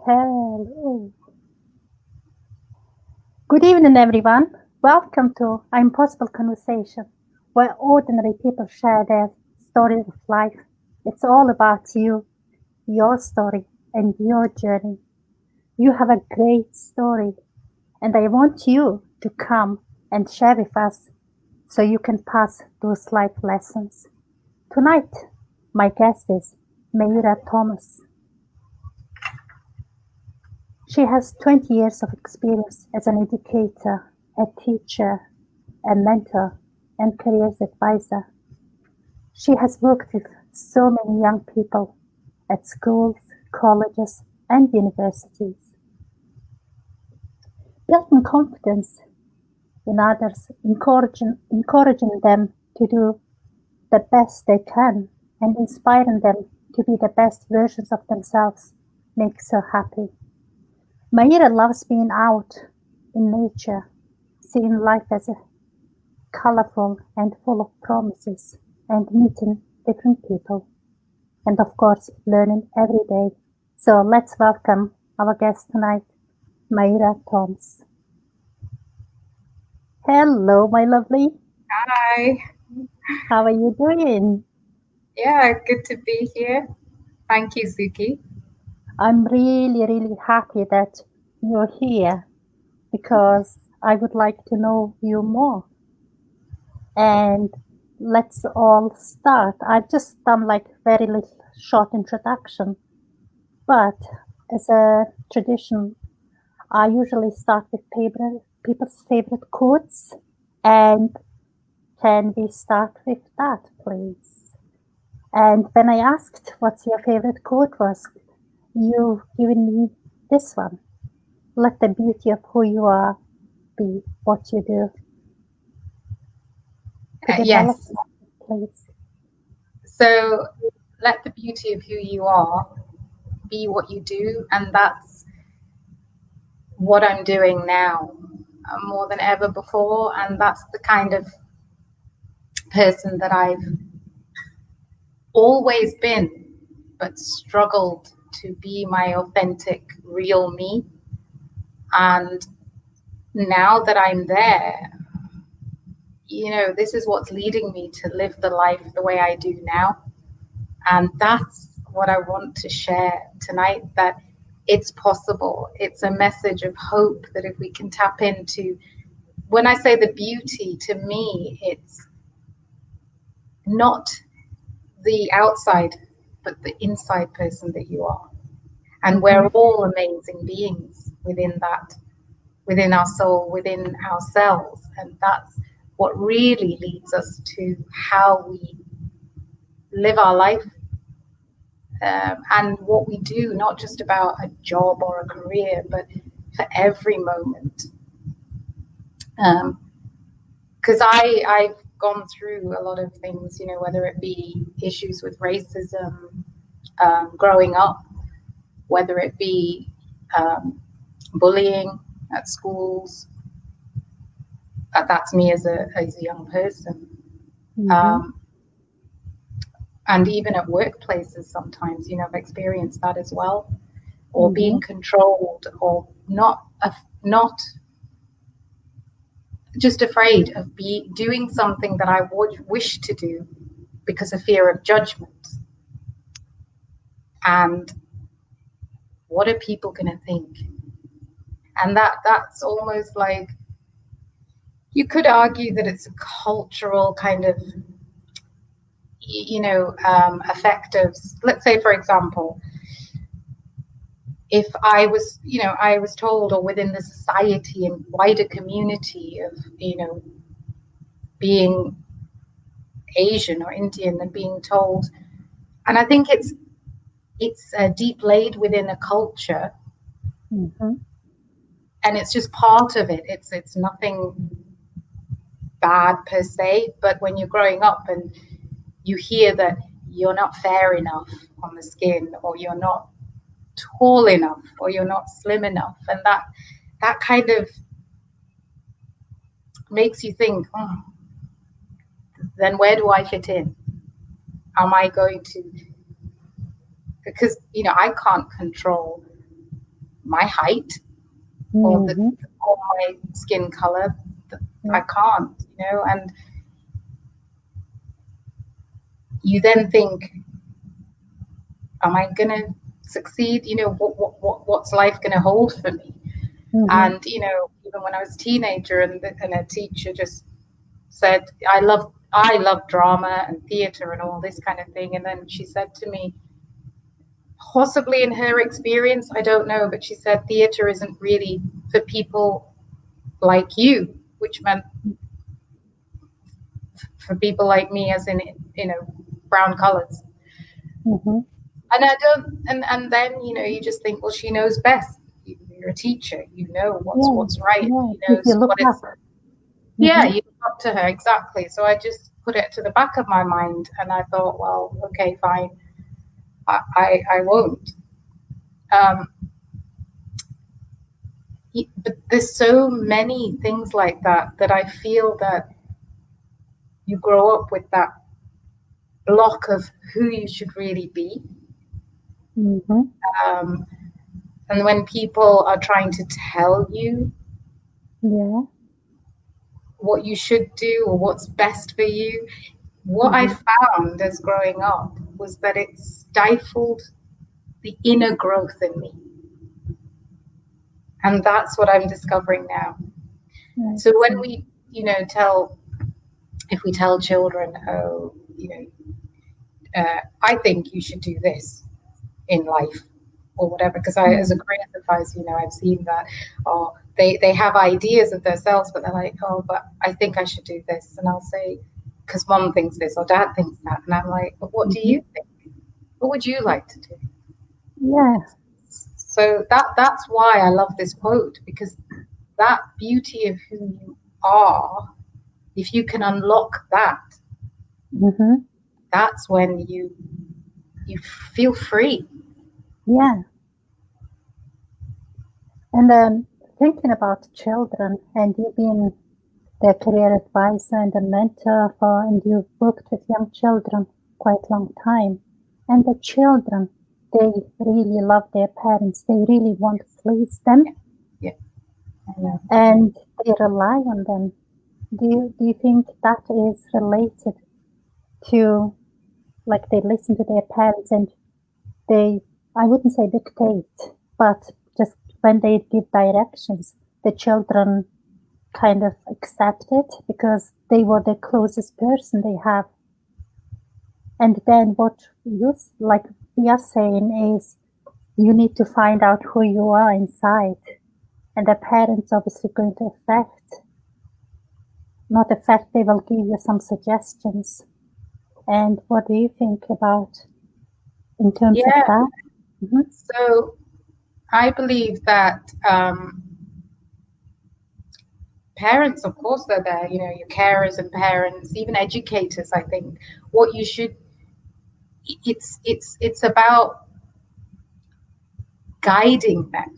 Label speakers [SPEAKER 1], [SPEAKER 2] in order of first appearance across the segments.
[SPEAKER 1] Hello. Good evening, everyone. Welcome to I'mPossible conversation, where ordinary people share their stories of life. It's all about you, your story, and your journey. You have a great story, and I want you to come and share with us so you can pass those life lessons. Tonight, my guest is Mayira Thomas. She has 20 years of experience as an educator, a teacher, a mentor, and careers advisor. She has worked with so many young people at schools, colleges, and universities, building confidence in others, encouraging them to do the best they can, and inspiring them to be the best versions of themselves makes her happy. Mayira loves being out in nature, seeing life as colourful and full of promises, and meeting different people, and of course learning every day. So let's welcome our guest tonight, Mayira Thomas. Hello, my lovely.
[SPEAKER 2] Hi.
[SPEAKER 1] How are you doing?
[SPEAKER 2] Yeah, good to be here. Thank you, Suki.
[SPEAKER 1] I'm really happy that you're here because I would like to know you more. And let's all start. I've just done like very little short introduction, but as a tradition, I usually start with people's favorite quotes. And can we start with that, please? And when I asked what's your favorite quote was, you've given me this one. Let the beauty of who you are be what you do. To develop
[SPEAKER 2] Yes.
[SPEAKER 1] that, please.
[SPEAKER 2] So let the beauty of who you are be what you do. And that's what I'm doing now more than ever before. And that's the kind of person that I've always been, but struggled to be my authentic, real me. And now that I'm there, this is what's leading me to live the life the way I do now. And that's what I want to share tonight, that it's possible. It's a message of hope that if we can tap into, when I say the beauty, to me, it's not the outside, but the inside person that you are. And we're all amazing beings within that, within our soul, within ourselves. And that's what really leads us to how we live our life. And what we do, not just about a job or a career, but for every moment. Because I've gone through a lot of things, whether it be issues with racism, growing up, whether it be bullying at schools. That's me as a young person. And even at workplaces sometimes, I've experienced that as well, or being controlled, or not just afraid of doing something that I would wish to do because of fear of judgment. And what are people going to think? And that's almost like, you could argue that it's a cultural kind of, effect of, let's say, for example, if I was told, or within the society and wider community of, being Asian or Indian, and being told, and I think it's deep laid within a culture, and it's just part of it. It's nothing bad per se, but when you're growing up and you hear that you're not fair enough on the skin, or you're not tall enough, or you're not slim enough, and that kind of makes you think, then where do I fit in? Am I going to, because I can't control my height or my skin color. I can't, and you then think, am I going to succeed? What's life going to hold for me? And, even when I was a teenager and a teacher just said, I love drama and theater and all this kind of thing. And then she said to me, possibly in her experience, I don't know, but she said theater isn't really for people like you, which meant for people like me, as in, brown colors. And I don't, and then, you just think, well, she knows best. You're a teacher, what's right. She knows what it's. Yeah, you look up to her, exactly. So I just put it to the back of my mind, and I thought, well, okay, fine, I won't. But there's so many things like that I feel that you grow up with that block of who you should really be. And when people are trying to tell you what you should do or what's best for you, what I found as growing up was that it stifled the inner growth in me. And that's what I'm discovering now. So when we, if we tell children, I think you should do this in life or whatever, because I, as a career advisor, I've seen that, or they have ideas of themselves, but they're like, oh, but I think I should do this. And I'll say, because mom thinks this or dad thinks that. And I'm like, but what do you think? What would you like to do?
[SPEAKER 1] Yeah.
[SPEAKER 2] So that's why I love this quote, because that beauty of who you are, if you can unlock that, that's when you feel free.
[SPEAKER 1] Yeah. And thinking about children, and you've been the career advisor and a mentor and you've worked with young children quite a long time. And the children, they really love their parents. They really want to please them.
[SPEAKER 2] Yeah.
[SPEAKER 1] And they rely on them. Do you think that is related to, like, they listen to their parents and they, I wouldn't say dictate, but just when they give directions, the children kind of accept it because they were the closest person they have. And then what you, like we are saying, is you need to find out who you are inside. And the parents obviously going to not affect, they will give you some suggestions. And what do you think about in terms of that?
[SPEAKER 2] So I believe that parents, of course, they're there, your carers and parents, even educators. I think what you should, it's about guiding them.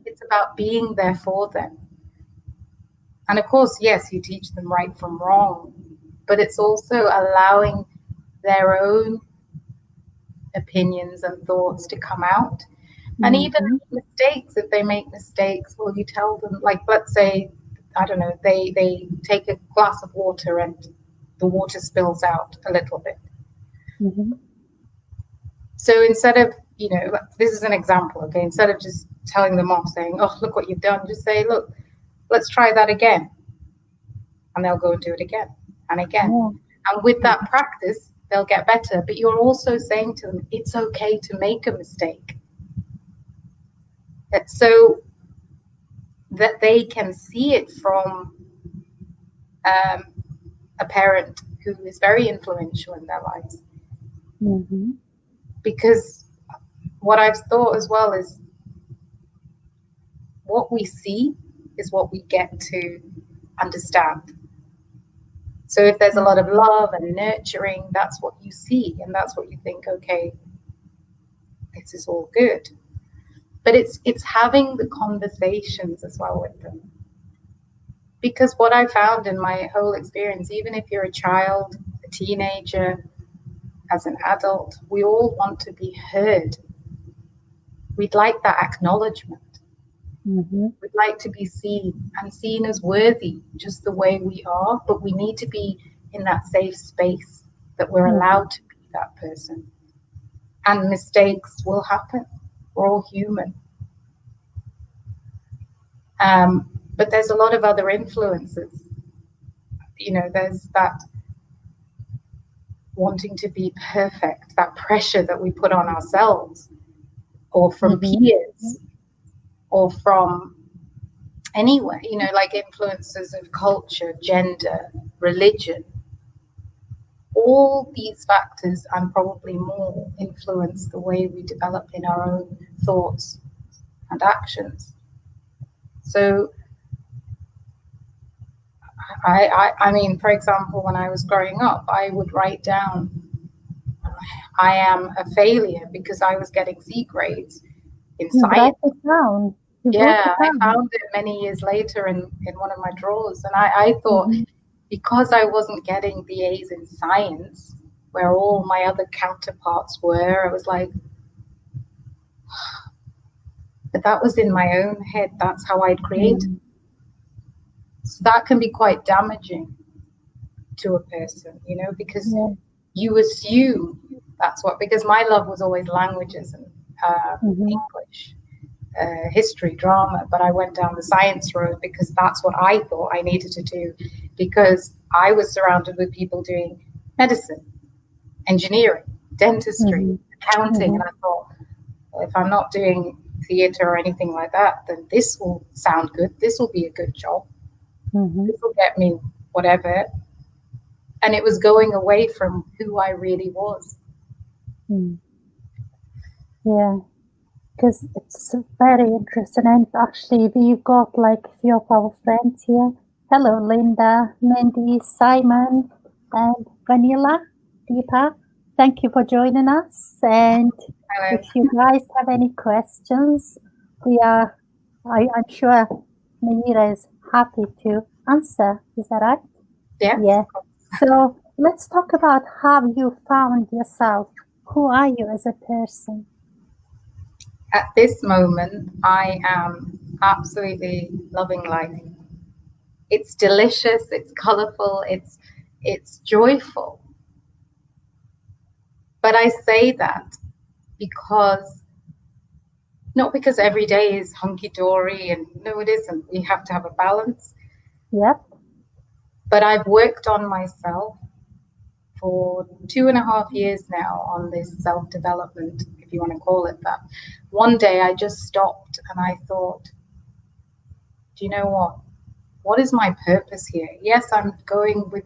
[SPEAKER 2] It's about being there for them. And of course, yes, you teach them right from wrong, but it's also allowing their own opinions and thoughts to come out. And even mistakes, if they make mistakes, well, you tell them, like, let's say, I don't know, they take a glass of water and the water spills out a little bit. So instead of, this is an example, okay, instead of just telling them off, saying, oh, look what you've done, just say, look, let's try that again. And they'll go and do it again and again. And with that practice, they'll get better. But you're also saying to them, it's okay to make a mistake. So that they can see it from a parent who is very influential in their lives. Because what I've thought as well is what we see is what we get to understand. So if there's a lot of love and nurturing, that's what you see, and that's what you think, okay, this is all good. But it's having the conversations as well with them. Because what I found in my whole experience, even if you're a child, a teenager, as an adult, we all want to be heard. we'd like that acknowledgement.
[SPEAKER 1] Mm-hmm.
[SPEAKER 2] We'd like to be seen and seen as worthy just the way we are, but we need to be in that safe space that we're allowed to be that person. And mistakes will happen. We're all human. But there's a lot of other influences. You know, there's that wanting to be perfect, that pressure that we put on ourselves, or from peers, or from anywhere, you know, like influences of culture, gender, religion. All these factors and probably more influence the way we develop in our own thoughts and actions. So I mean, for example, when I was growing up, I would write down, I am a failure because I was getting C grades in
[SPEAKER 1] You
[SPEAKER 2] science.
[SPEAKER 1] write it down.
[SPEAKER 2] Yeah, I found it many years later in one of my drawers. And I thought, because I wasn't getting the A's in science, where all my other counterparts were, I was like, but that was in my own head. That's how I'd created. So that can be quite damaging to a person, you know, because you assume that's what, because my love was always languages and English, history, drama, but I went down the science road because that's what I thought I needed to do, because I was surrounded with people doing medicine, engineering, dentistry, accounting, and I thought, well, if I'm not doing theatre or anything like that, then this will sound good, this will be a good job, this will get me whatever. And it was going away from who I really was.
[SPEAKER 1] Yeah, because it's very interesting. And actually, we've got like a few of our friends here. Hello, Linda, Mandy, Simon, and Vanilla, Deepa. Thank you for joining us. And if you guys have any questions, I'm sure Mayira is happy to answer. Is that right? Yeah. So let's talk about how you found yourself. Who are you as a person?
[SPEAKER 2] At this moment, I am absolutely loving life. It's delicious, it's colourful, it's joyful. But I say that because, not because every day is hunky-dory, and no, it isn't. We have to have a balance.
[SPEAKER 1] Yep.
[SPEAKER 2] But I've worked on myself for 2.5 years now on this self-development, if you want to call it that. One day I just stopped and I thought, do you know what? What is my purpose here? Yes, I'm going with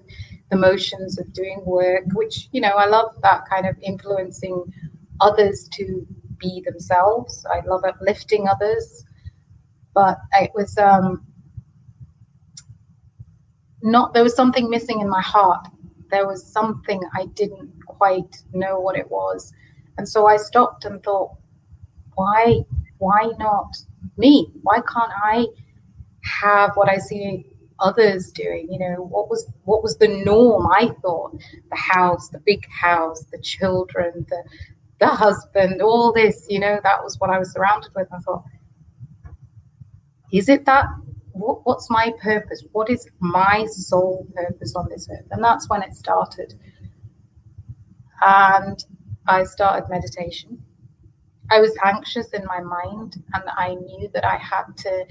[SPEAKER 2] the motions of doing work, which, you know, I love that kind of influencing others to be themselves. I love uplifting others. But it was there was something missing in my heart. There was something I didn't quite know what it was. And so I stopped and thought, why not me? Why can't I have what I see others doing? You know, what was the norm? I thought the house, the big house, the children, the husband, all this, you know, that was what I was surrounded with. I thought, is it that? What's my purpose? What is my sole purpose on this earth? And that's when it started. And I started meditation. I was anxious in my mind, and I knew that I had to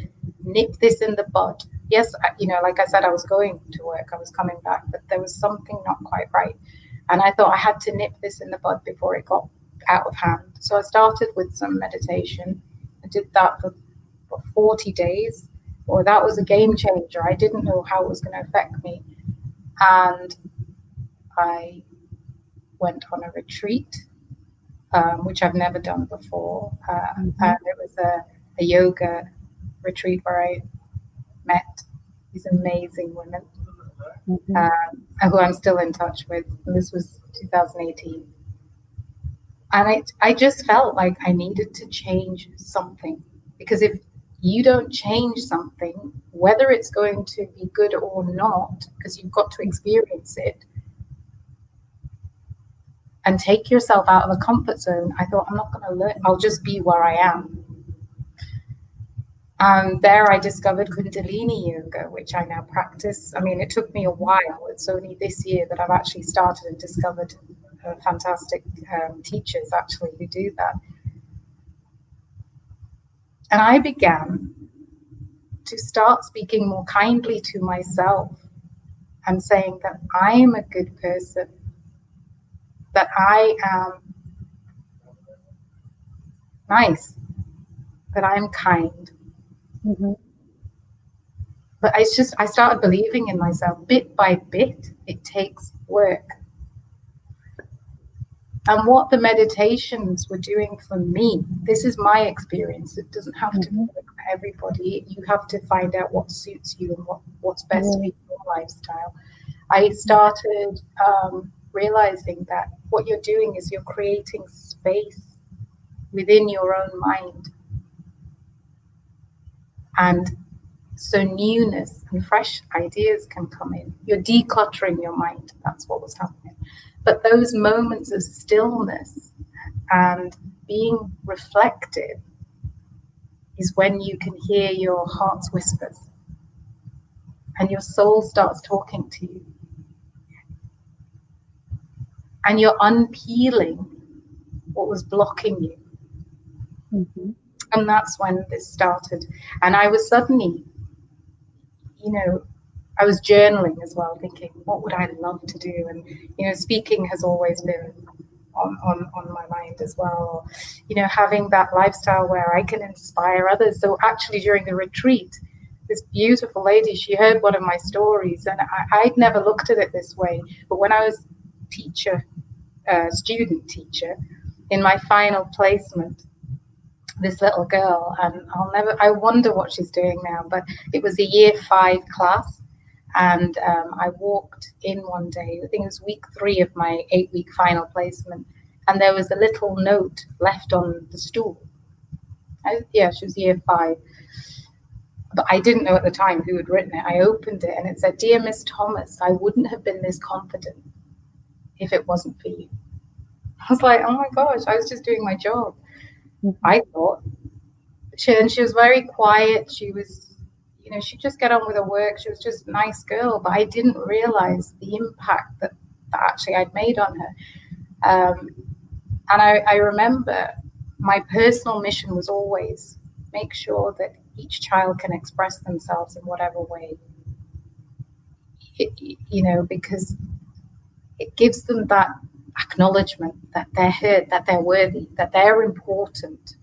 [SPEAKER 2] nip this in the bud. Yes, you know, like I said, I was going to work, I was coming back, but there was something not quite right. And I thought I had to nip this in the bud before it got out of hand. So I started with some meditation. I did that for 40 days. Well, that was a game changer. I didn't know how it was going to affect me. And I went on a retreat, which I've never done before. And it was a yoga retreat where I met these amazing women who I'm still in touch with. And this was 2018. And I just felt like I needed to change something, because if you don't change something, whether it's going to be good or not, because you've got to experience it, and take yourself out of a comfort zone. I thought, I'm not going to learn. I'll just be where I am. And there I discovered Kundalini yoga, which I now practice. I mean, it took me a while. It's only this year that I've actually started and discovered fantastic teachers actually who do that. And I began to start speaking more kindly to myself and saying that I am a good person, that I am nice, that I'm kind.
[SPEAKER 1] Mm-hmm.
[SPEAKER 2] But it's just, I started believing in myself bit by bit. It takes work. And what the meditations were doing for me, this is my experience. It doesn't have to work for everybody. You have to find out what suits you and what's best for your lifestyle. I started realizing that what you're doing is you're creating space within your own mind. And so newness and fresh ideas can come in. You're decluttering your mind. That's what was happening. But those moments of stillness and being reflective is when you can hear your heart's whispers and your soul starts talking to you. And you're unpeeling what was blocking you.
[SPEAKER 1] Mm-hmm.
[SPEAKER 2] And that's when this started. And I was suddenly, I was journaling as well, thinking, what would I love to do? And, speaking has always been on my mind as well. Or, having that lifestyle where I can inspire others. So actually during the retreat, this beautiful lady, she heard one of my stories, and I'd never looked at it this way. But when I was student teacher, in my final placement, this little girl, and I wonder what she's doing now, but it was a year 5 class. And I walked in one day, I think it was week 3 of my 8-week final placement, and there was a little note left on the stool. She was year 5. But I didn't know at the time who had written it. I opened it and it said, "Dear Miss Thomas, I wouldn't have been this confident if it wasn't for you." I was like, oh my gosh, I was just doing my job. Mm-hmm. I thought. She was very quiet. She was, she'd just get on with her work. She was just a nice girl, but I didn't realize the impact that actually I'd made on her. And I remember my personal mission was always make sure that each child can express themselves in whatever way, because it gives them that acknowledgement that they're heard, that they're worthy, that they're important.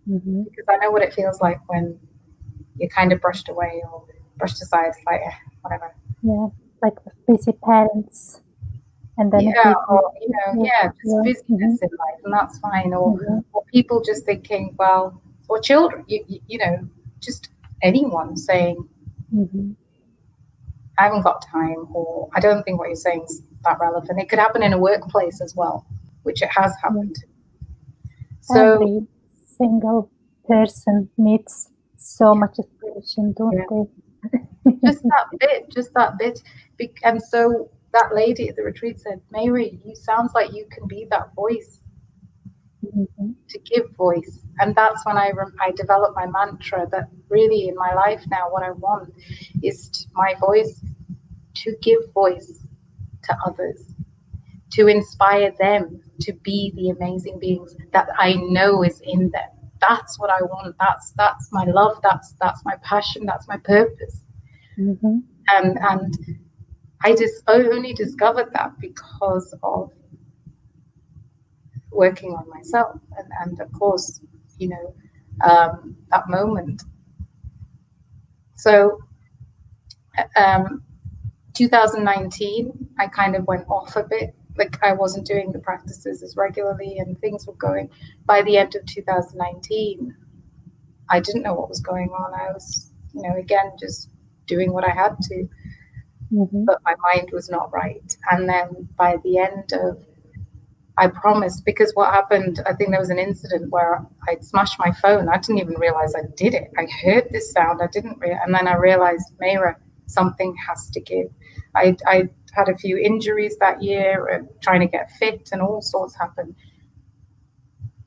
[SPEAKER 2] Mm-hmm. Because I know what it feels like when you're kind of brushed away or brushed aside, like whatever.
[SPEAKER 1] Yeah, like busy parents. And then
[SPEAKER 2] just busyness in life, and that's fine. Or people just thinking, well, or children, just anyone saying, I haven't got time, or I don't think what you're saying is that relevant. It could happen in a workplace as well, which it has happened.
[SPEAKER 1] So every single person needs so much inspiration, don't they?
[SPEAKER 2] just that bit. And so that lady at the retreat said, "Mayira, you sounds like you can be that voice, to give voice." And that's when I developed my mantra that really in my life now, what I want is my voice to give voice to others, to inspire them to be the amazing beings that I know is in them. That's what I want. That's my love. That's my passion. That's my purpose. And I just only discovered that because of working on myself, and of course, that moment. So, 2019, I kind of went off a bit. Like I wasn't doing the practices as regularly, and things were going. By the end of 2019, I didn't know what was going on. I was, again, just doing what I had to. But my mind was not right. And then by the end of, I promised, because what happened, I think there was an incident where I smashed my phone. I didn't even realize I did it. I heard this sound. I didn't and then I realized, Mayira, something has to give. I had a few injuries that year, trying to get fit, and all sorts happened.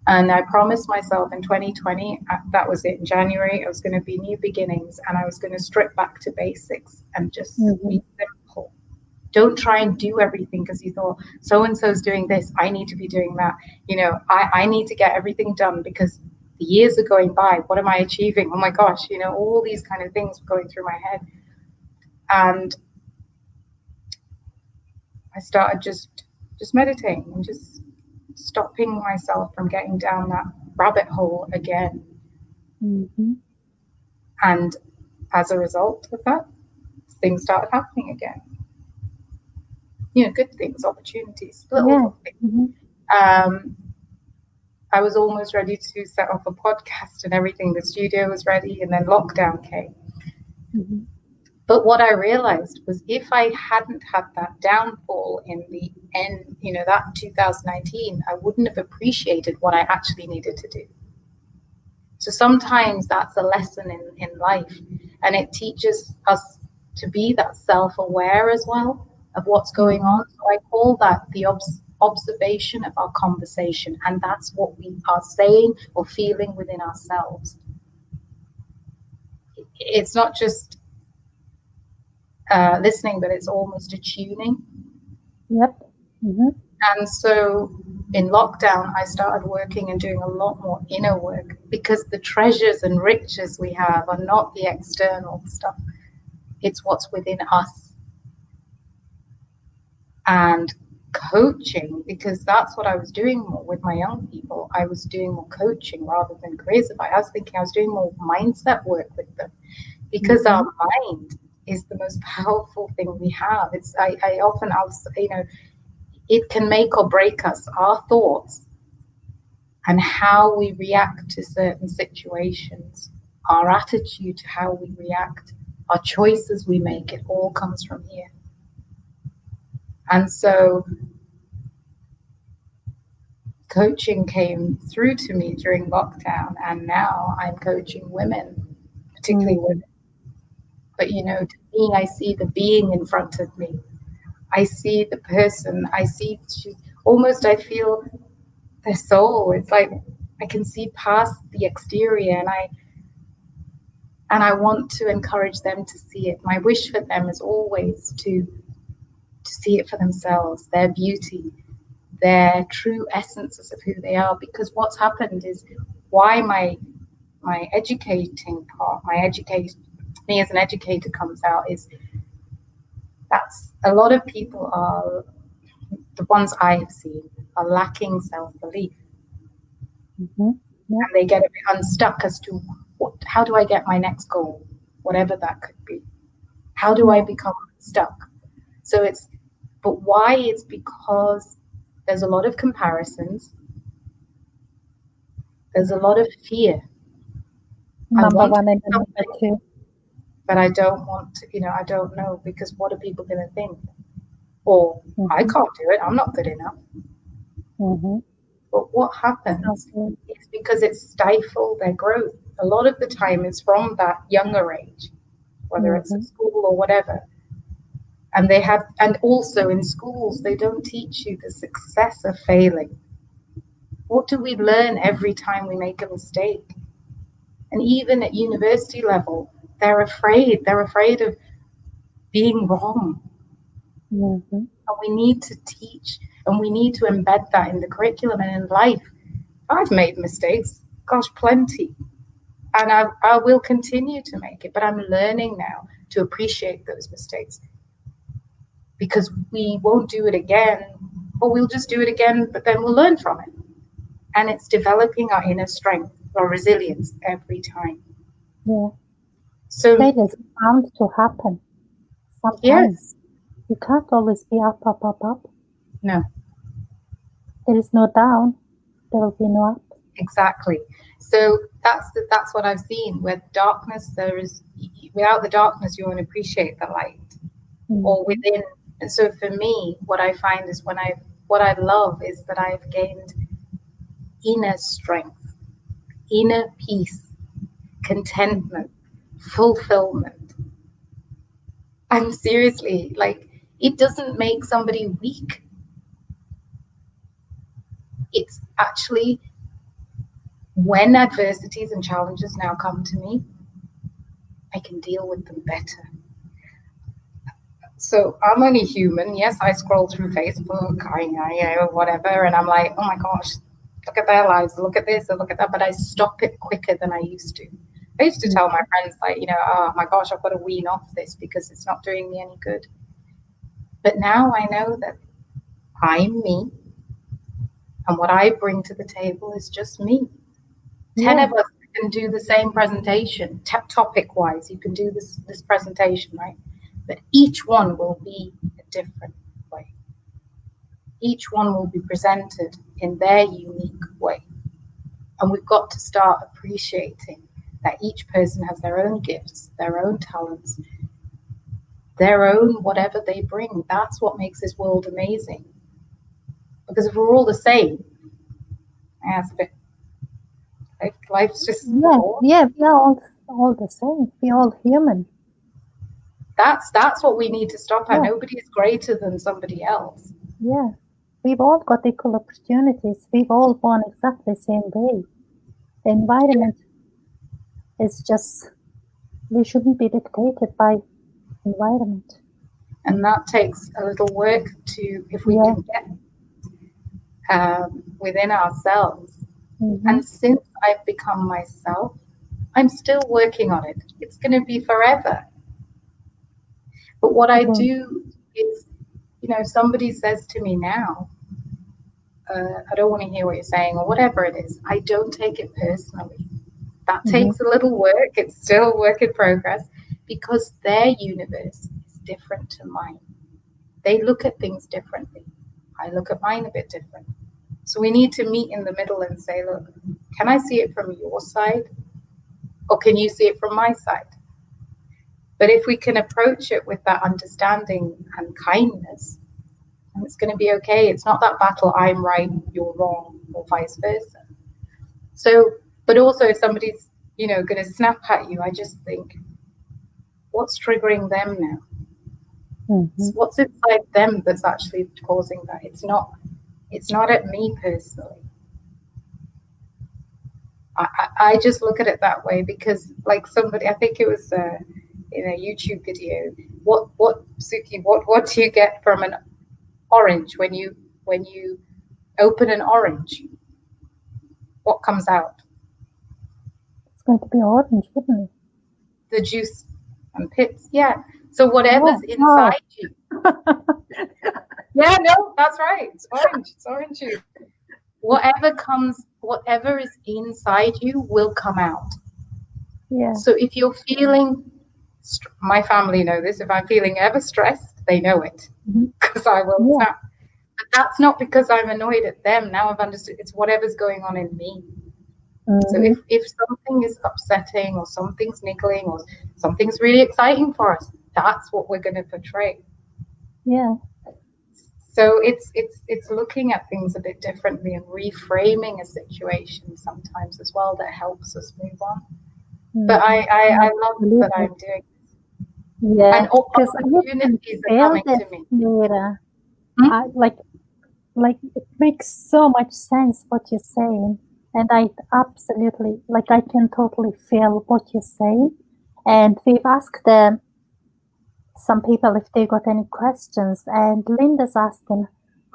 [SPEAKER 2] And I promised myself in 2020, that was it, in January, I was going to be new beginnings, and I was going to strip back to basics and just be simple. Don't try and do everything because you thought so-and-so's doing this, I need to be doing that. I need to get everything done because the years are going by. What am I achieving? Oh my gosh, all these kind of things were going through my head. And I started just meditating and just stopping myself from getting down that rabbit hole again. And as a result of that, things started happening again. Good things, opportunities, little things. I was almost ready to set up a podcast and everything. The studio was ready, and then lockdown came. But what I realized was if I hadn't had that downfall in the end, that 2019, I wouldn't have appreciated what I actually needed to do. So sometimes that's a lesson in life, and it teaches us to be that self-aware as well of what's going on. So I call that the observation of our conversation, and that's what we are saying or feeling within ourselves. It's not just listening, but it's almost a tuning. And so in lockdown, I started working and doing a lot more inner work, because the treasures and riches we have are not the external stuff. It's what's within us. And coaching, because that's what I was doing more with my young people. I was doing more coaching rather than careers advice. I was thinking I was doing more mindset work with them, because our mind is the most powerful thing we have. It can make or break us. Our thoughts and how we react to certain situations, our attitude to how we react, our choices we make, it all comes from here. And so coaching came through to me during lockdown, and now I'm coaching women, particularly women. But to me, I see the being in front of me. I see the person. I feel their soul. It's like I can see past the exterior, and I want to encourage them to see it. My wish for them is always to see it for themselves, their beauty, their true essences of who they are. Because what's happened is why my educating part, me as an educator comes out, is that's a lot of people are, the ones I have seen, are lacking self-belief. And they get a bit unstuck as to how do I get my next goal, whatever that could be. How do I become stuck? But why? It's because there's a lot of comparisons. There's a lot of fear.
[SPEAKER 1] Number one and number two.
[SPEAKER 2] But I don't want to, I don't know, because what are people going to think? Or I can't do it, I'm not good enough. But what happens is because it's stifled their growth. A lot of the time it's from that younger age, whether it's at school or whatever. And also in schools, they don't teach you the success of failing. What do we learn every time we make a mistake? And even at university level, they're afraid of being wrong. And we need to teach, and we need to embed that in the curriculum and in life. I've made mistakes, gosh, plenty. And I will continue to make it, but I'm learning now to appreciate those mistakes, because we won't do it again, or we'll just do it again, but then we'll learn from it. And it's developing our inner strength, our resilience every time. So
[SPEAKER 1] that is bound to happen. Sometimes you can't always be up.
[SPEAKER 2] No.
[SPEAKER 1] There is no down, there will be no up.
[SPEAKER 2] Exactly. So that's what I've seen. With darkness, without the darkness, you won't appreciate the light, or within. And so for me, what I find is what I love is that I've gained inner strength, inner peace, contentment, fulfilment. I'm seriously, like, it doesn't make somebody weak. It's actually, when adversities and challenges now come to me, I can deal with them better. So I'm only human. Yes, I scroll through Facebook, whatever, and I'm like, oh my gosh, look at their lives, look at this, and look at that. But I stop it quicker than I used to. I used to tell my friends, like, oh my gosh, I've got to wean off this because it's not doing me any good. But now I know that I'm me, and what I bring to the table is just me. 10 of us can do the same presentation, topic-wise. You can do this presentation, right? But each one will be a different way. Each one will be presented in their unique way. And we've got to start appreciating that each person has their own gifts, their own talents, their own whatever they bring. That's what makes this world amazing. Because if we're all the same, it's a bit like life's just boring.
[SPEAKER 1] We are all the same. We're all human.
[SPEAKER 2] That's what we need to stop at. Nobody is greater than somebody else.
[SPEAKER 1] Yeah. We've all got equal opportunities. We've all born exactly the same way. The environment is just, we shouldn't be dictated by environment.
[SPEAKER 2] And that takes a little work to, if we can get within ourselves. And since I've become myself, I'm still working on it. It's going to be forever. But what I do is, somebody says to me now, I don't want to hear what you're saying or whatever it is. I don't take it personally. That takes a little work. It's still a work in progress because their universe is different to mine. They look at things differently. I look at mine a bit different. So we need to meet in the middle and say, look, can I see it from your side? Or can you see it from my side? But if we can approach it with that understanding and kindness, and it's going to be okay. It's not that battle, I'm right, you're wrong, or vice versa. So, but also if somebody's, going to snap at you, I just think, what's triggering them now? What's inside them that's actually causing that? It's not at me personally. I just look at it that way because, like, somebody, I think it was in a YouTube video, what Suki, what do you get from an orange when you open an orange? What comes out?
[SPEAKER 1] It's going to be orange, wouldn't it?
[SPEAKER 2] The juice and pits, yeah. So whatever's inside you. Yeah, no, that's right. It's orange. It's orange juice. Whatever is inside you will come out.
[SPEAKER 1] Yeah.
[SPEAKER 2] So if you're feeling, my family know this, if I'm feeling ever stressed, they know it because I will snap. But that's not because I'm annoyed at them. Now I've understood it's whatever's going on in me. So if something is upsetting or something's niggling or something's really exciting for us, that's what we're going to portray.
[SPEAKER 1] Yeah.
[SPEAKER 2] So it's looking at things a bit differently and reframing a situation sometimes as well that helps us move on. But I love that I'm doing this.
[SPEAKER 1] Yeah.
[SPEAKER 2] And opportunities are coming to me.
[SPEAKER 1] Mayira. Like it makes so much sense what you're saying. And I absolutely, I can totally feel what you're saying. And we've asked some people if they got any questions. And Linda's asking,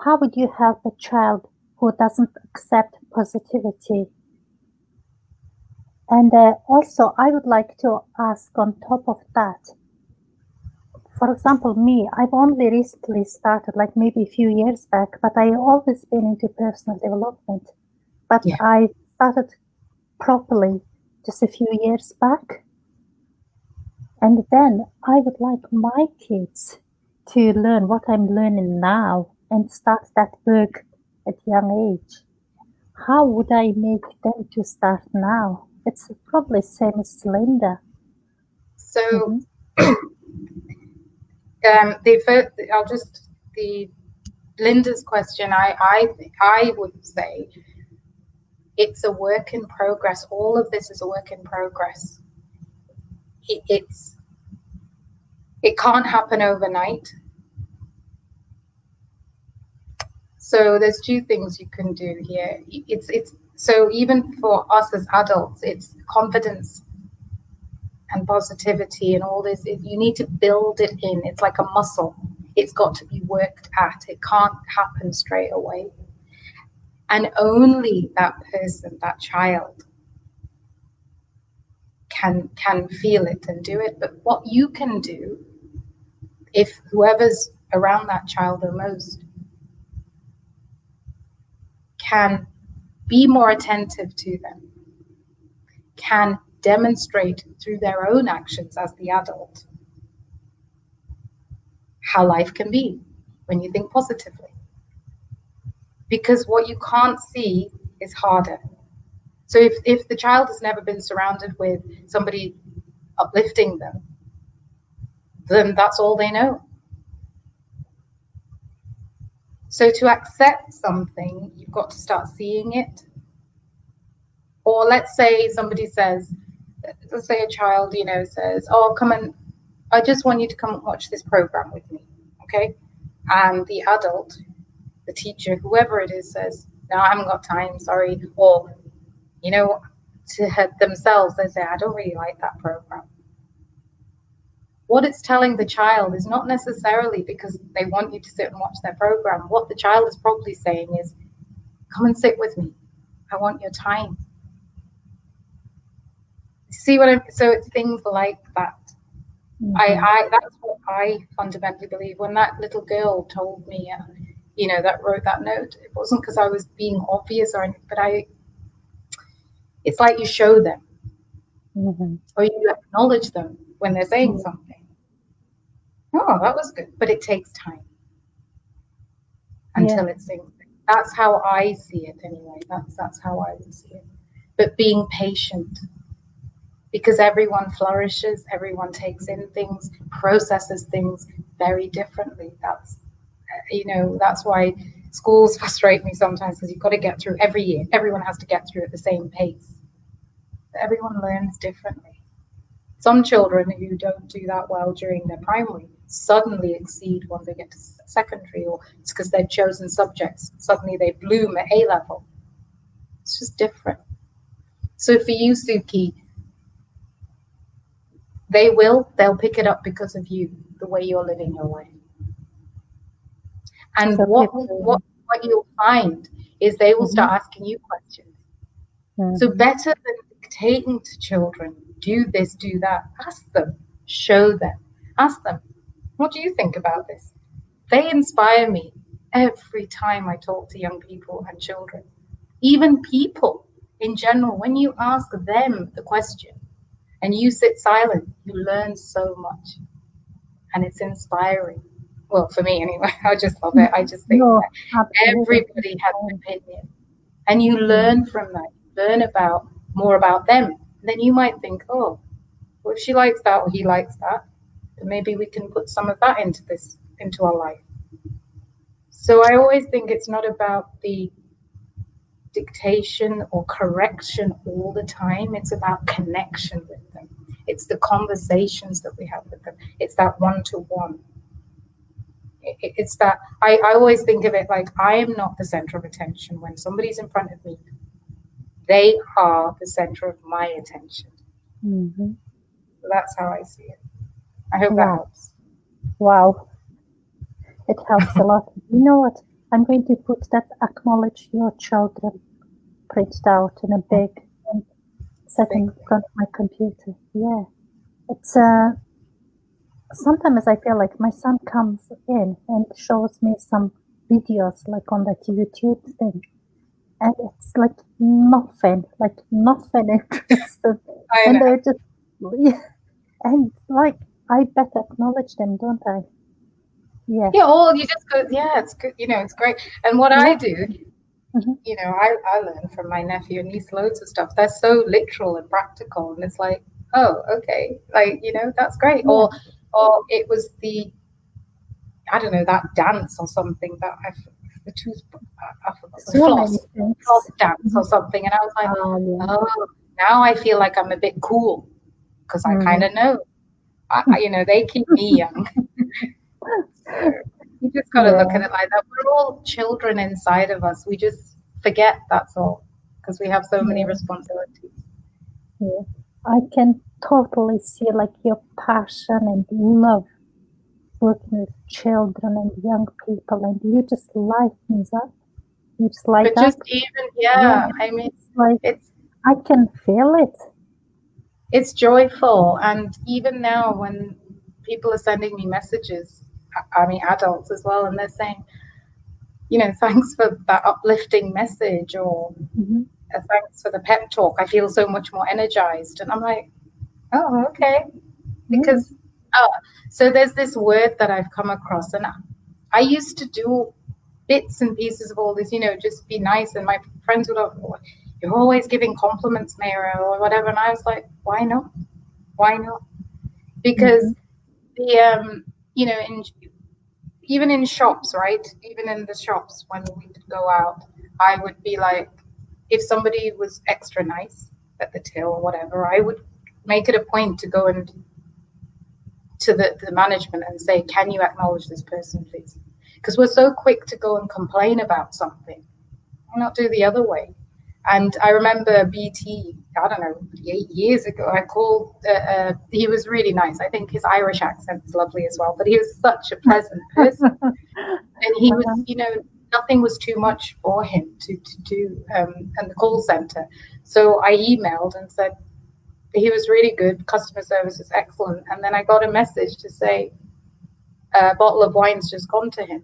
[SPEAKER 1] how would you help a child who doesn't accept positivity? And also, I would like to ask on top of that, for example, me, I've only recently started, maybe a few years back, but I've always been into personal development. But I started properly just a few years back. And then I would like my kids to learn what I'm learning now and start that work at a young age. How would I make them to start now? It's probably the same as Linda.
[SPEAKER 2] So Linda's question, I would say it's a work in progress. All of this is a work in progress. It's It can't happen overnight. So there's two things you can do here. It's so even for us as adults, it's confidence and positivity and all this. You need to build it in. It's like a muscle. It's got to be worked at. It can't happen straight away. And only that person, that child, can feel it and do it. But what you can do, if whoever's around that child the most, can be more attentive to them, can demonstrate through their own actions as the adult how life can be when you think positively. Because what you can't see is harder. So if the child has never been surrounded with somebody uplifting them, then that's all they know. So to accept something, you've got to start seeing it. Or let's say somebody says, let's say a child, says, oh, come and, I just want you to come and watch this program with me, okay? And the adult, the teacher, whoever it is, says, no, I haven't got time, sorry. Or, to themselves, they say, I don't really like that program. What it's telling the child is not necessarily because they want you to sit and watch their program. What the child is probably saying is, come and sit with me. I want your time. See what so it's things like that. Mm-hmm. That's what I fundamentally believe. When that little girl told me, that wrote that note, it wasn't because I was being obvious or anything, but it's like you show them, mm-hmm. or you acknowledge them when they're saying mm-hmm. something. Oh, that was good, but it takes time until it sinks. That's how I see it anyway. That's how I would see it. But being patient, because everyone flourishes, everyone takes in things, processes things very differently. That's why schools frustrate me sometimes, because you've got to get through every year. Everyone has to get through at the same pace. But everyone learns differently. Some children who don't do that well during their primary suddenly exceed when they get to secondary, or it's because they've chosen subjects. Suddenly they bloom at A-level. It's just different. So for you, Suki, they'll pick it up because of you, the way you're living your life. And so what you'll find is they will mm-hmm. start asking you questions. Mm-hmm. So better than dictating to children, do this, do that, ask them, show them, ask them, what do you think about this? They inspire me every time I talk to young people and children. Even people in general, when you ask them the question and you sit silent, you learn so much. And it's inspiring. Well, for me anyway, I just love it. I just think that everybody has an opinion. And you learn from that. You learn more about them. And then you might think, oh, well, if she likes that or he likes that, then maybe we can put some of that into our life. So I always think it's not about the dictation or correction all the time. It's about connection with them. It's the conversations that we have with them. It's that one-to-one. It's that I always think of it like I am not the center of attention. When somebody's in front of me, they are the center of my attention. Mm-hmm. So that's how I see it. I hope that helps.
[SPEAKER 1] Wow. It helps a lot. You know what? I'm going to put that acknowledge your children printed out in a big setting in front of my computer. Yeah. It's sometimes I feel like my son comes in and shows me some videos like on that YouTube thing. And it's like nothing interesting. And they're just, and like, I better acknowledge them, don't I? Yeah.
[SPEAKER 2] Yeah, or you just go, yeah, it's good, it's great. And what I do, mm-hmm. I learn from my nephew and niece loads of stuff. They're so literal and practical, and it's like, oh, okay, like, that's great. Yeah. Or it was I don't know, that dance or something that I forgot the floss dance or something, and I was like, oh, now I feel like I'm a bit cool because I kind of know. They keep me young. So you just got to look at it like that. We're all children inside of us. We just forget, that's all, because we have so many responsibilities.
[SPEAKER 1] Yeah. I can totally see like your passion and love working with children and young people, and you just light me up. You just light
[SPEAKER 2] But just
[SPEAKER 1] up.
[SPEAKER 2] even, I mean,
[SPEAKER 1] it's like I can feel it.
[SPEAKER 2] It's joyful. And even now when people are sending me messages, I mean adults as well, and they're saying, thanks for that uplifting message, or thanks for the pep talk, I feel so much more energized. And I'm like, oh, okay. Because so there's this word that I've come across, and I used to do bits and pieces of all this, just be nice, and my friends would have, you're always giving compliments, Mayira, or whatever. And I was like, why not? Because the even in shops, right? Even in the shops when we would go out, I would be like, if somebody was extra nice at the till or whatever, I would make it a point to go and to the management and say, can you acknowledge this person, please? Because we're so quick to go and complain about something, why not do the other way? And I remember BT, I don't know, 8 years ago, I called, he was really nice. I think his Irish accent is lovely as well, but he was such a pleasant person. And he was, nothing was too much for him to do in the call center. So I emailed and said, he was really good, customer service is excellent. And then I got a message to say, a bottle of wine's just gone to him.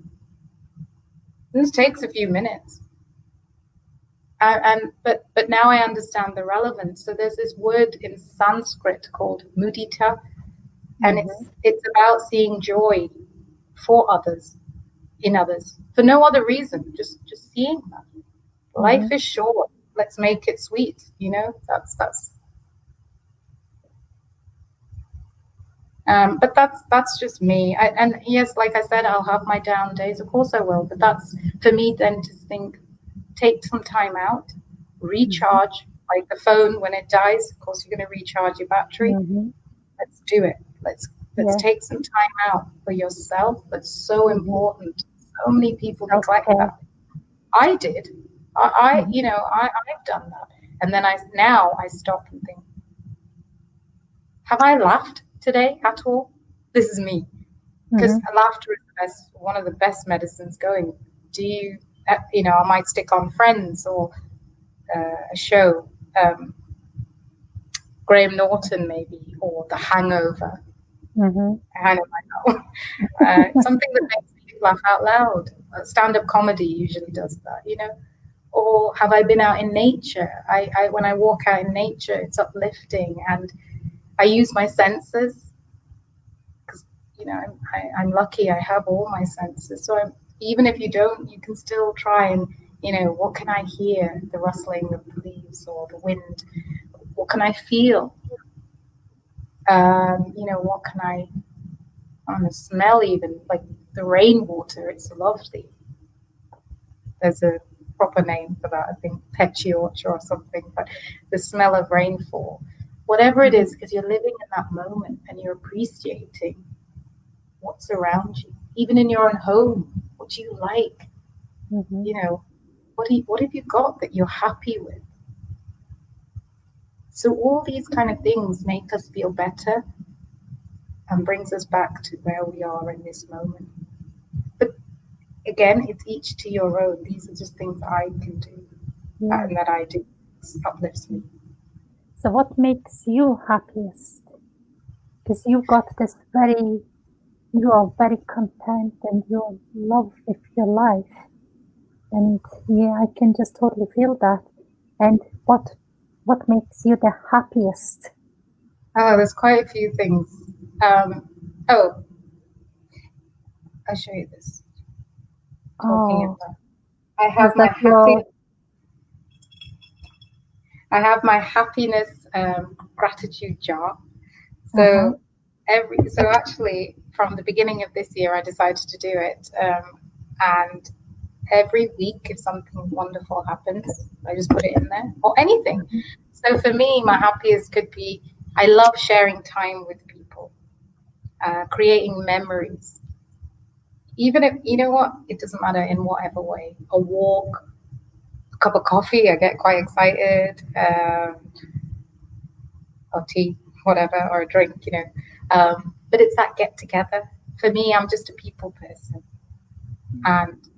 [SPEAKER 2] This takes a few minutes. But now I understand the relevance. So there's this word in Sanskrit called mudita, and it's about seeing joy for others, in others, for no other reason, just seeing that. Life is short. Let's make it sweet. That's. But that's just me. And yes, like I said, I'll have my down days. Of course I will. But that's for me then to think, take some time out, recharge. Like the phone, when it dies, of course you're going to recharge your battery. Let's do it. Let's take some time out for yourself. That's so important. So many people neglect that. I did. I've done that. And then I stop and think, have I laughed today at all? This is me. Because laughter is one of the best medicines going. Do you, I might stick on Friends or a show, Graham Norton maybe, or The Hangover. I don't know. Something that makes me laugh out loud. Stand-up comedy usually does that, Or have I been out in nature? I when I walk out in nature, it's uplifting, and I use my senses because I'm lucky. I have all my senses. So even if you don't, you can still try and what can I hear? The rustling of the leaves or the wind. What can I feel? What can I smell? Even like the rainwater. It's lovely. There's a proper name for that. I think petiocha or something. But the smell of rainfall. Whatever it is, because you're living in that moment and you're appreciating what's around you, even in your own home. What do you like? What have you got that you're happy with? So all these kind of things make us feel better and brings us back to where we are in this moment. But again, it's each to your own. These are just things I can do and that I do. It uplifts me.
[SPEAKER 1] So what makes you happiest? Because you are very content and you love with your life. And I can just totally feel that. And what makes you the happiest?
[SPEAKER 2] Oh, there's quite a few things. I'll show you this. Talking about, I have my happiness gratitude jar. So actually from the beginning of this year, I decided to do it. And every week, if something wonderful happens, I just put it in there, or anything. So for me, my happiest could be, I love sharing time with people. creating memories. Even if, you know what, it doesn't matter in whatever way. A walk, a cup of coffee, I get quite excited, or tea, whatever, or a drink, you know. But it's that get together. For me, I'm just a people person, and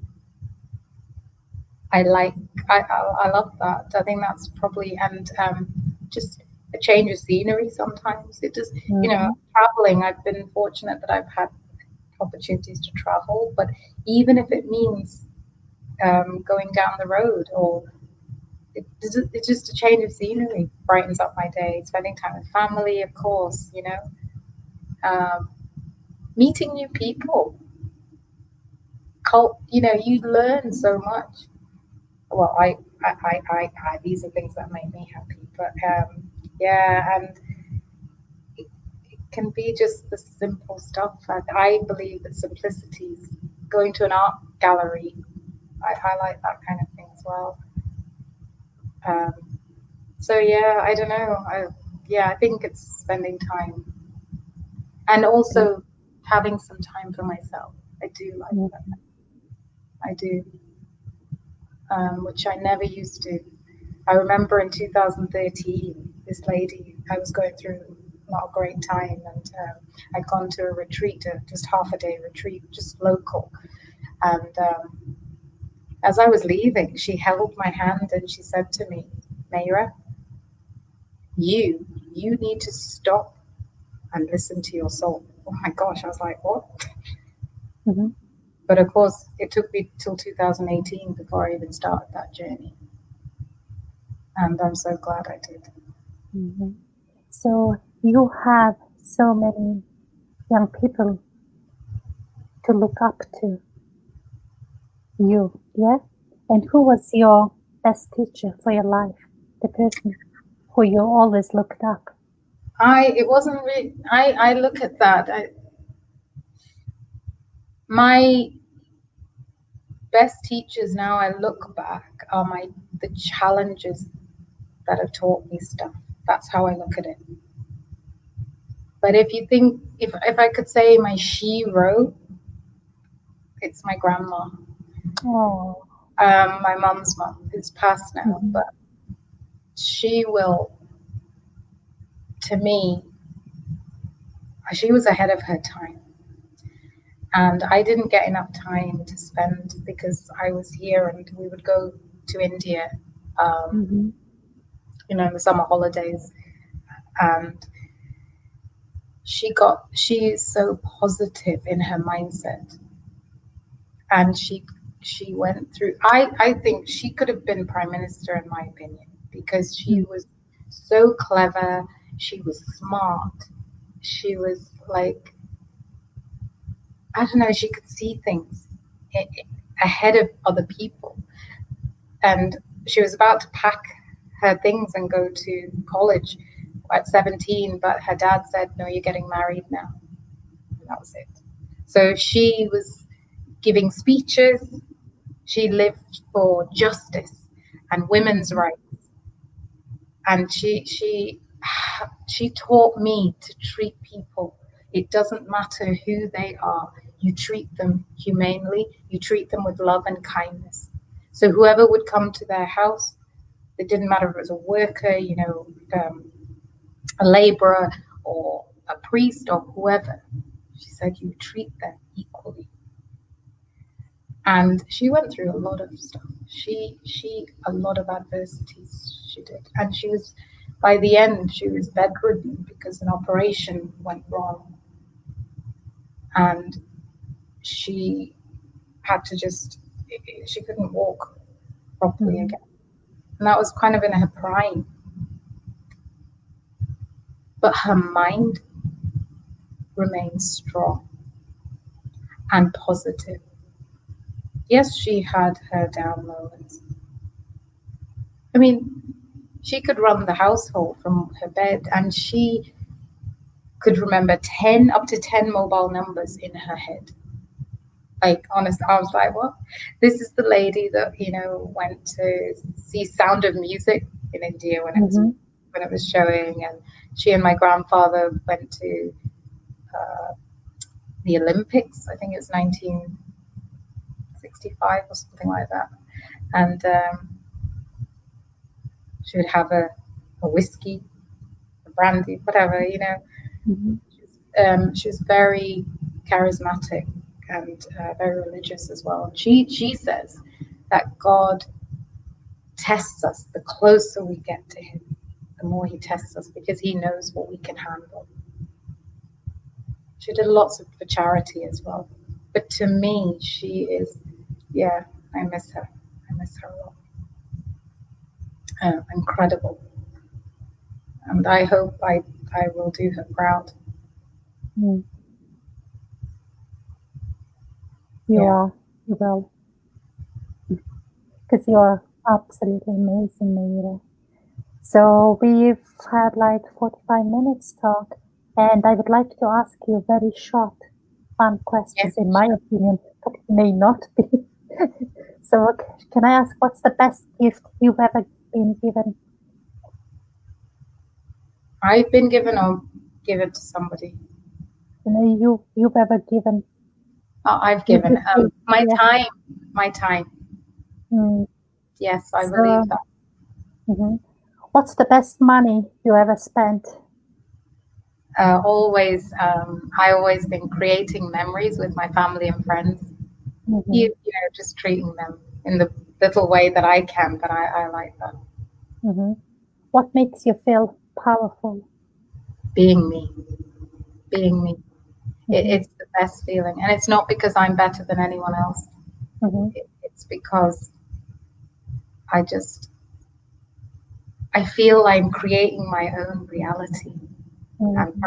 [SPEAKER 2] I like, I love that. I think that's probably, and just a change of scenery sometimes. It just, you know, traveling, I've been fortunate that I've had opportunities to travel, but even if it means going down the road, or it's just a change of scenery, brightens up my day. Spending time with family, of course, you know, meeting new people. You know, you learn so much. Well, these are things that make me happy, but yeah, and it can be just the simple stuff. And I believe that simplicity is going to an art gallery. I like that kind of thing as well. Um, so yeah, I don't know. I think it's spending time, and also having some time for myself. I do like that. I do, which I never used to. I remember in 2013, this lady, I was going through not a great time, and I'd gone to a retreat, just half a day retreat, just local. And as I was leaving, she held my hand and she said to me, Mayira, you need to stop and listen to your soul. Oh my gosh, I was like, what?
[SPEAKER 1] Mm-hmm.
[SPEAKER 2] But of course, it took me till 2018 before I even started that journey. And I'm so glad I did.
[SPEAKER 1] Mm-hmm. So you have so many young people to look up to you, yeah? And who was your best teacher for your life? The person who you always looked up?
[SPEAKER 2] It wasn't really, I look at that. My best teachers now, I look back, are the challenges that have taught me stuff. That's how I look at it. But if you think, if I could say my hero, it's my grandma.
[SPEAKER 1] Oh.
[SPEAKER 2] My mum's mum, who's passed now, but she will, to me, she was ahead of her time. And I didn't get enough time to spend because I was here, and we would go to India, you know, in the summer holidays. And she's so positive in her mindset. And she went through, I think she could have been prime minister, in my opinion, because she was so clever, she was smart, she was like, I don't know, she could see things ahead of other people. And she was about to pack her things and go to college at 17, but her dad said, no, you're getting married now. And that was it. So she was giving speeches. She lived for justice and women's rights. And she taught me to treat people. It doesn't matter who they are. You treat them humanely. You treat them with love and kindness. So whoever would come to their house, it didn't matter if it was a worker, you know, a laborer or a priest or whoever. She said you treat them equally. And she went through a lot of stuff. She a lot of adversities she did. And she was, by the end, she was bedridden because an operation went wrong. And she had to she couldn't walk properly again. And that was kind of in her prime. But her mind remained strong and positive. Yes, she had her down moments. I mean, she could run the household from her bed, and she could remember up to 10 mobile numbers in her head. Like, honest, I was like, what? This is the lady that, you know, went to see Sound of Music in India when it was showing, and she and my grandfather went to the Olympics. I think it's 1965 or something like that. And she would have a whiskey, a brandy, whatever, you know. She was very charismatic and very religious as well. She says that God tests us the closer we get to him, the more he tests us, because he knows what we can handle. She did lots for charity as well. But to me, she is, yeah, I miss her. I miss her a lot. Incredible. And I hope I will do her proud.
[SPEAKER 1] You will. Because you're absolutely amazing, Mayira. So we've had like 45 minutes talk, and I would like to ask you very short, fun questions, in my opinion, but it may not be. So can I ask, what's the best gift you've ever been given?
[SPEAKER 2] I've been given or given to somebody?
[SPEAKER 1] You know, you've ever given?
[SPEAKER 2] I've given my time. My time. Yes, I believe that.
[SPEAKER 1] What's the best money you ever spent?
[SPEAKER 2] Always, I always been creating memories with my family and friends. You know, just treating them in the little way that I can, but I like that.
[SPEAKER 1] What makes you feel powerful?
[SPEAKER 2] Being me. Being me. It's the best feeling. And it's not because I'm better than anyone else. It's because I feel I'm creating my own reality. And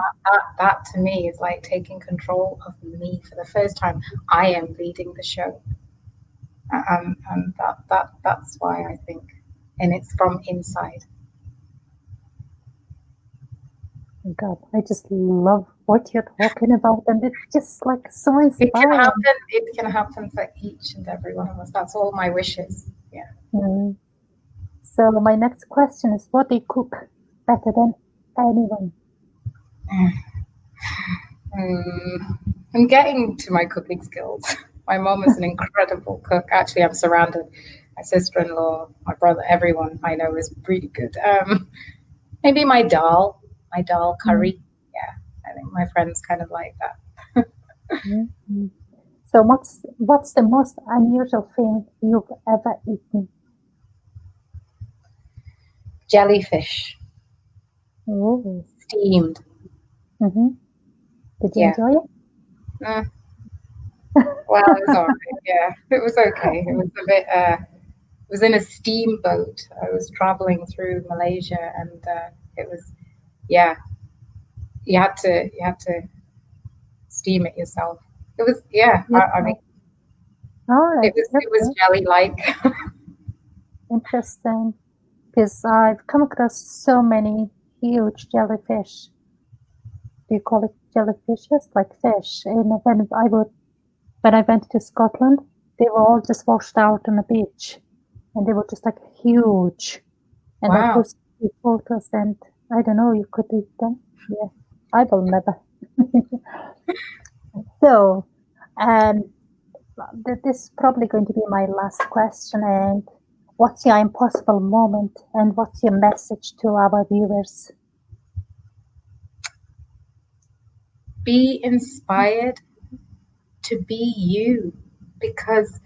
[SPEAKER 2] that to me is like taking control of me for the first time. I am leading the show. And that's why I think, and it's from inside.
[SPEAKER 1] God, I just love what you're talking about, and it's just like so inspiring.
[SPEAKER 2] It can happen for each and every one of us. That's all my wishes. Yeah.
[SPEAKER 1] So my next question is, what do you cook better than anyone?
[SPEAKER 2] I'm getting to my cooking skills. My mom is an incredible cook. Actually, I'm surrounded. My sister-in-law, my brother, everyone I know is really good. Maybe my dal curry. Yeah, I think my friends kind of like that.
[SPEAKER 1] So what's the most unusual thing you've ever eaten?
[SPEAKER 2] Jellyfish. Steamed.
[SPEAKER 1] Did you enjoy it?
[SPEAKER 2] Well, it was all right. Yeah, it was okay. It was a bit. It was in a steamboat. I was traveling through Malaysia, and it was, yeah. You had to steam it yourself. It was, yeah. I mean,
[SPEAKER 1] all right.
[SPEAKER 2] It was jelly-like.
[SPEAKER 1] Interesting, because I've come across so many huge jellyfish. Do you call it jellyfishes? Like fish. And when I went to Scotland, they were all just washed out on the beach, and they were just like huge. And I posted photos, and I don't know, you could eat them. Yeah, I will never. So, this is probably going to be my last question. And what's your impossible moment, and what's your message to our viewers?
[SPEAKER 2] Be inspired to be you, because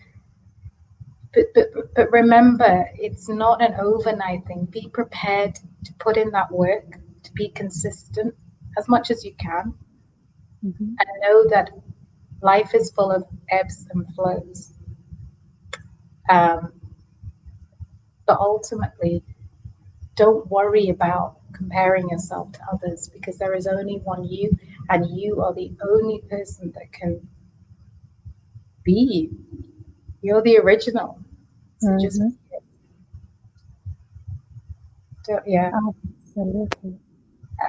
[SPEAKER 2] but remember, it's not an overnight thing. Be prepared to put in that work, to be consistent as much as you can, and know that life is full of ebbs and flows. But ultimately, don't worry about comparing yourself to others, because there is only one you, and you are the only person that can be you. You're the original. So just yeah.
[SPEAKER 1] Absolutely.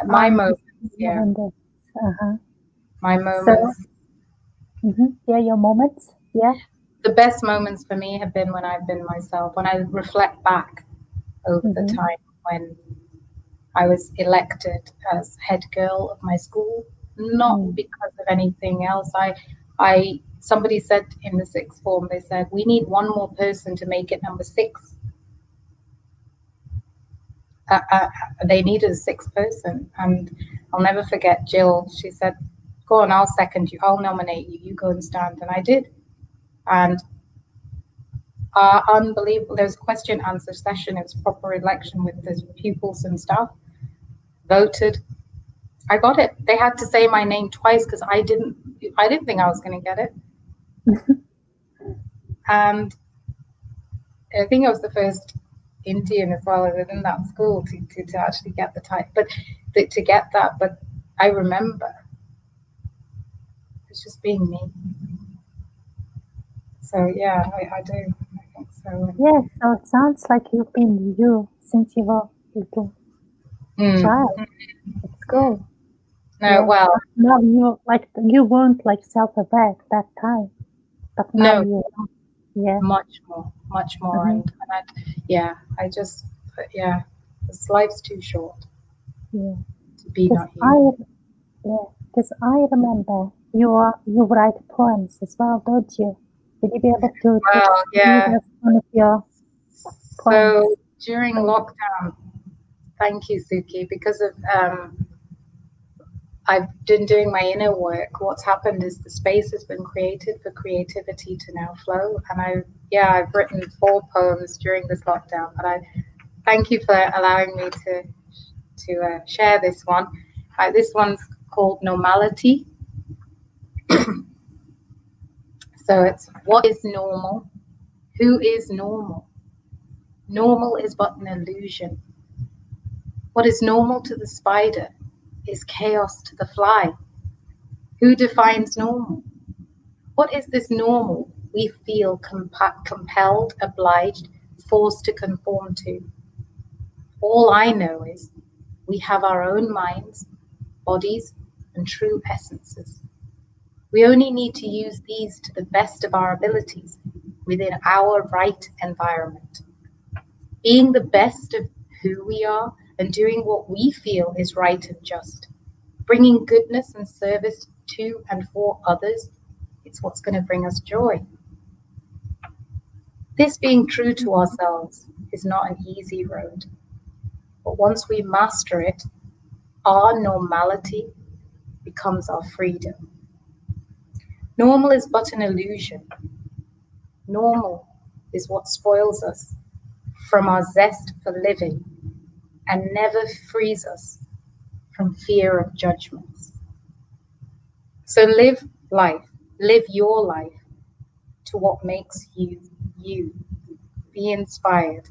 [SPEAKER 2] My moments, yeah. My moments.
[SPEAKER 1] Yeah, your moments, yeah.
[SPEAKER 2] The best moments for me have been when I've been myself, when I reflect back over the time when I was elected as head girl of my school, not because of anything else. Somebody said in the sixth form, they said, we need one more person to make it number 6. They needed a 6th person, and I'll never forget Jill. She said, go on, I'll second you, I'll nominate you, you go and stand. And I did. And unbelievable, there was a question answer session. It was a proper election with the pupils and stuff. Voted. I got it. They had to say my name twice because I didn't think I was going to get it. And I think I was the first Indian as well within that school to actually get the type, but to get that. But I remember it's just being me. So yeah, I do. I think so.
[SPEAKER 1] Yeah, so it sounds like you've been you since you were a little child. It's cool.
[SPEAKER 2] No,
[SPEAKER 1] yeah.
[SPEAKER 2] Well,
[SPEAKER 1] now you weren't like self-aware at that time, but now
[SPEAKER 2] no,
[SPEAKER 1] you are. Yeah,
[SPEAKER 2] much more, and this life's too short.
[SPEAKER 1] Yeah,
[SPEAKER 2] to be not you.
[SPEAKER 1] Because I remember you write poems as well, don't you? Would you be able to read us one of your poems?
[SPEAKER 2] So during lockdown, thank you, Suki, because of I've been doing my inner work. What's happened is the space has been created for creativity to now flow. And I've written 4 poems during this lockdown. But I thank you for allowing me to share this one. This one's called Normality. So it's, what is normal? Who is normal? Normal is but an illusion. What is normal to the spider is chaos to the fly. Who defines normal? What is this normal we feel compelled, obliged, forced to conform to? All I know is we have our own minds, bodies, and true essences. We only need to use these to the best of our abilities within our right environment. Being the best of who we are and doing what we feel is right and just. Bringing goodness and service to and for others, it's what's going to bring us joy. This being true to ourselves is not an easy road, but once we master it, our normality becomes our freedom. Normal is but an illusion. Normal is what spoils us from our zest for living and never frees us from fear of judgments. So live life, live your life to what makes you you. Be inspired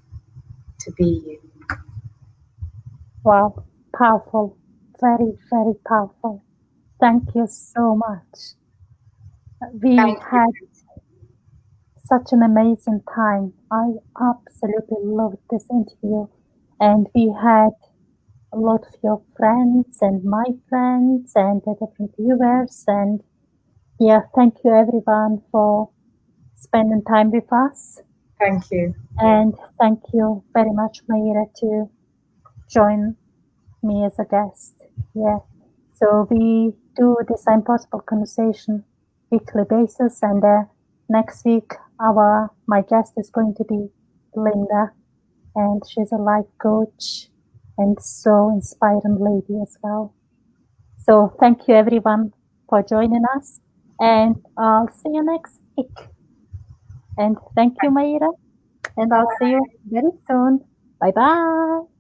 [SPEAKER 2] to be you.
[SPEAKER 1] Wow, powerful, very, very powerful. Thank you so much. We had such an amazing time. I absolutely loved this interview, and we had a lot of your friends and my friends and the different viewers, and thank you everyone for spending time with us.
[SPEAKER 2] Thank you.
[SPEAKER 1] And thank you very much, Mayira, to join me as a guest. So we do this I'mPossible conversation weekly basis, and next week my guest is going to be Linda, and she's a life coach and so inspiring lady as well. So thank you everyone for joining us, and I'll see you next week. And thank you, Mayira, and I'll see you very soon. Bye-bye.